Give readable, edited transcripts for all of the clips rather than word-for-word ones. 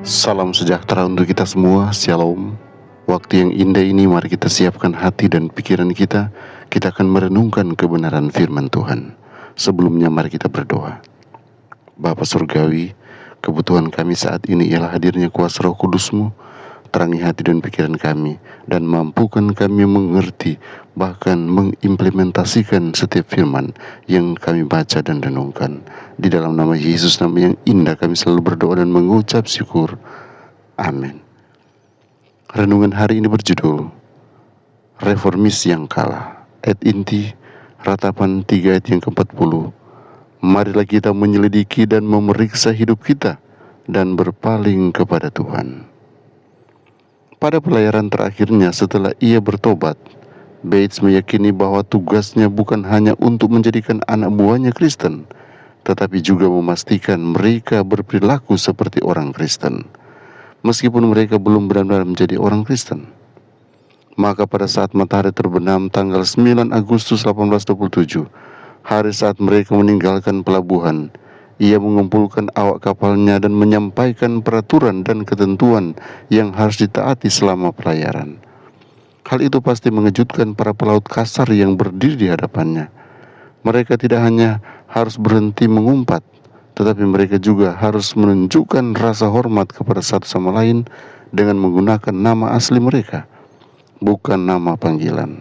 Salam sejahtera untuk kita semua, Shalom. Waktu yang indah ini mari kita siapkan hati dan pikiran kita. Kita akan merenungkan kebenaran firman Tuhan. Sebelumnya mari kita berdoa. Bapa Surgawi, kebutuhan kami saat ini ialah hadirnya kuasa Roh Kudus-Mu. Terangi hati dan pikiran kami, dan mampukan kami mengerti, bahkan mengimplementasikan setiap firman yang kami baca dan renungkan. Di dalam nama Yesus, nama yang indah, kami selalu berdoa dan mengucap syukur. Amin. Renungan hari ini berjudul Reformis yang kalah. Ayat inti Ratapan 3 ayat yang ke-40. Marilah kita menyelidiki dan memeriksa hidup kita dan berpaling kepada Tuhan. Pada pelayaran terakhirnya setelah ia bertobat, Bates meyakini bahwa tugasnya bukan hanya untuk menjadikan anak buahnya Kristen, tetapi juga memastikan mereka berperilaku seperti orang Kristen, meskipun mereka belum benar-benar menjadi orang Kristen. Maka pada saat matahari terbenam tanggal 9 Agustus 1827, hari saat mereka meninggalkan pelabuhan, ia mengumpulkan awak kapalnya dan menyampaikan peraturan dan ketentuan yang harus ditaati selama pelayaran. Hal itu pasti mengejutkan para pelaut kasar yang berdiri di hadapannya. Mereka tidak hanya harus berhenti mengumpat, tetapi mereka juga harus menunjukkan rasa hormat kepada satu sama lain dengan menggunakan nama asli mereka, bukan nama panggilan.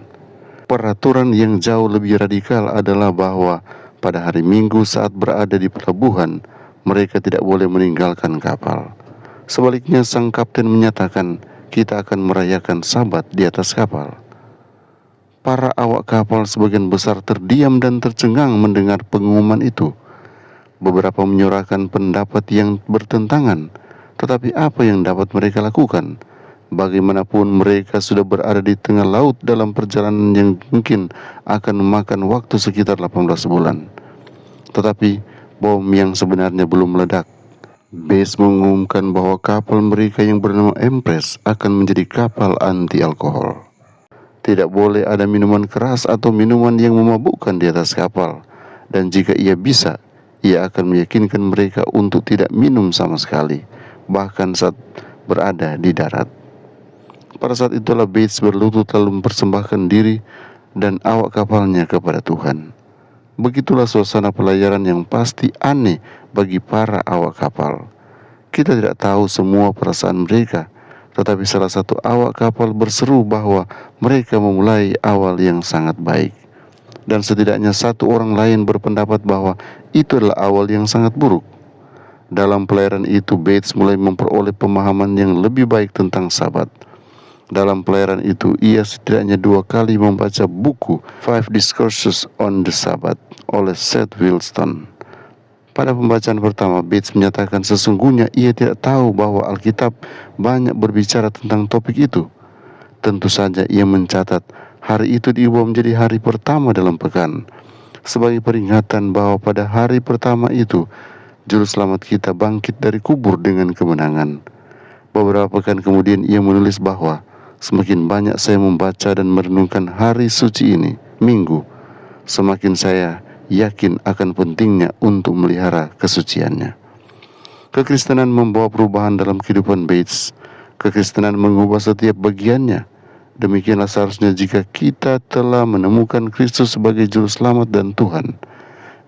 Peraturan yang jauh lebih radikal adalah bahwa pada hari Minggu saat berada di pelabuhan, mereka tidak boleh meninggalkan kapal. Sebaliknya, sang kapten menyatakan, kita akan merayakan Sabat di atas kapal. Para awak kapal sebagian besar terdiam dan tercengang mendengar pengumuman itu. Beberapa menyuarakan pendapat yang bertentangan, tetapi apa yang dapat mereka lakukan? Bagaimanapun mereka sudah berada di tengah laut dalam perjalanan yang mungkin akan memakan waktu sekitar 18 bulan. Tetapi bom yang sebenarnya belum meledak. Bates mengumumkan bahwa kapal mereka yang bernama Empress akan menjadi kapal anti alkohol. Tidak boleh ada minuman keras atau minuman yang memabukkan di atas kapal. Dan jika ia bisa, ia akan meyakinkan mereka untuk tidak minum sama sekali, bahkan saat berada di darat. Pada saat itulah Bates berlutut lalu mempersembahkan diri dan awak kapalnya kepada Tuhan. Begitulah suasana pelayaran yang pasti aneh bagi para awak kapal. Kita tidak tahu semua perasaan mereka, tetapi salah satu awak kapal berseru bahwa mereka memulai awal yang sangat baik. Dan setidaknya satu orang lain berpendapat bahwa itu adalah awal yang sangat buruk. Dalam pelayaran itu, Bates mulai memperoleh pemahaman yang lebih baik tentang Sabat. Dalam pelayaran itu, ia setidaknya 2 kali membaca buku Five Discourses on the Sabbath oleh Seth Wilston. Pada pembacaan pertama, Bates menyatakan sesungguhnya ia tidak tahu bahwa Alkitab banyak berbicara tentang topik itu. Tentu saja ia mencatat hari itu diubah menjadi hari pertama dalam pekan, sebagai peringatan bahwa pada hari pertama itu, Juru Selamat kita bangkit dari kubur dengan kemenangan. Beberapa pekan kemudian ia menulis bahwa semakin banyak saya membaca dan merenungkan hari suci ini, Minggu, semakin saya yakin akan pentingnya untuk melihara kesuciannya. Kekristenan membawa perubahan dalam kehidupan Bates. Kekristenan mengubah setiap bagiannya. Demikianlah seharusnya jika kita telah menemukan Kristus sebagai Juru Selamat dan Tuhan.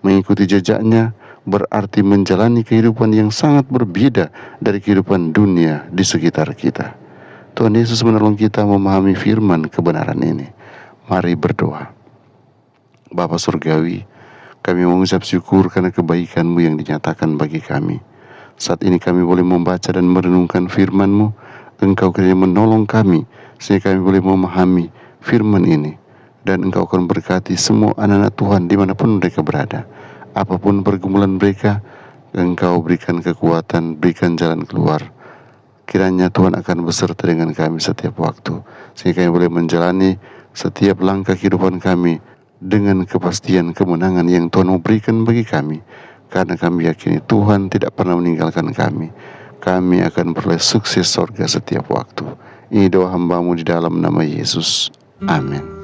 Mengikuti jejaknya berarti menjalani kehidupan yang sangat berbeda dari kehidupan dunia di sekitar kita. Tuhan Yesus menolong kita memahami firman kebenaran ini. Mari berdoa. Bapa Surgawi, kami mengucap syukur karena kebaikan-Mu yang dinyatakan bagi kami. Saat ini kami boleh membaca dan merenungkan firman-Mu. Engkau kiranya menolong kami sehingga kami boleh memahami firman ini. Dan Engkau akan berkati semua anak-anak Tuhan dimanapun mereka berada. Apapun pergumulan mereka, Engkau berikan kekuatan, berikan jalan keluar. Kiranya Tuhan akan beserta dengan kami setiap waktu, sehingga kami boleh menjalani setiap langkah kehidupan kami dengan kepastian kemenangan yang Tuhan berikan bagi kami. Karena kami yakini Tuhan tidak pernah meninggalkan kami. Kami akan beroleh sukses surga setiap waktu. Ini doa hamba-Mu di dalam nama Yesus. Amin.